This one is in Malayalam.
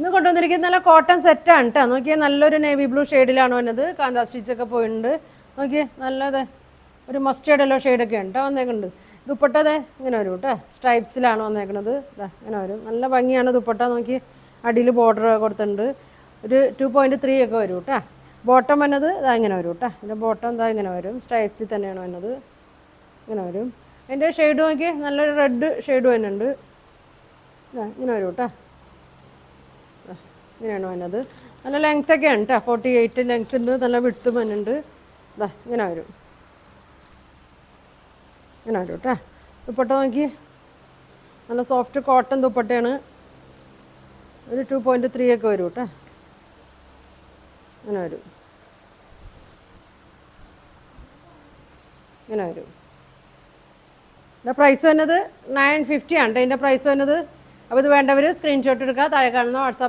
ഇന്ന് കൊണ്ടുവന്നിരിക്കുന്നത് നല്ല കോട്ടൺ സെറ്റാണ് കേട്ടോ. നോക്കിയാൽ നല്ലൊരു നേവി ബ്ലൂ ഷെയ്ഡിലാണ് വന്നത്. കാന്താ സ്റ്റിച്ചൊക്കെ പോയിട്ടുണ്ട്. നോക്കിയേ നല്ലത് ഒരു മസ്റ്റേർഡ് യെല്ലോ ഷെയ്ഡൊക്കെ ഉണ്ട് കേട്ടോ വന്നേക്കുന്നുണ്ട്. ദുപ്പട്ടത് ഇങ്ങനെ വരും കേട്ടോ. സ്ട്രൈപ്സിലാണ് വന്നേക്കുന്നത്. ഇങ്ങനെ വരും. നല്ല ഭംഗിയാണ് ദുപ്പട്ട. നോക്കി അടിയിൽ ബോർഡർ കൊടുത്തിട്ടുണ്ട്. ഒരു 2.3 ഒക്കെ വരും കേട്ടോ. ബോട്ടം വന്നത് ഇതാ ഇങ്ങനെ വരും കേട്ടോ. ഇതിൻ്റെ ബോട്ടം ഇതാ ഇങ്ങനെ വരും. സ്ട്രൈപ്സിൽ തന്നെയാണ് വന്നത്. ഇങ്ങനെ വരും. അതിൻ്റെ ഷെയ്ഡ് നോക്കി നല്ലൊരു റെഡ് ഷെയ്ഡ് വരുന്നുണ്ട്. ഇങ്ങനെ വരും കേട്ടോ. ഇങ്ങനെയാണ് വന്നത്. നല്ല ലെങ്ത്തൊക്കെയാണ് കേട്ടോ. 48 ലെങ്ത് ഉണ്ട്. നല്ല വിടുത്തും വന്നുണ്ട്. ഇങ്ങനെ വരും. ഇങ്ങനെ വരും കേട്ടോ. ദുപ്പട്ട നോക്കി നല്ല സോഫ്റ്റ് കോട്ടൺ ദുപ്പട്ടയാണ്. ഒരു 2.3 ഒക്കെ വരും കേട്ടോ. ഇങ്ങനെ വരും. ഇങ്ങനെ വരും. ഇതിൻ്റെ പ്രൈസ് വന്നത് 950 ആണ് കേട്ടോ. ഇതിൻ്റെ പ്രൈസ് വന്നത്. അപ്പോൾ ഇത് വേണ്ടവർ സ്ക്രീൻഷോട്ട് എടുക്കുക. താഴെ കാണുന്ന വാട്സാപ്പ്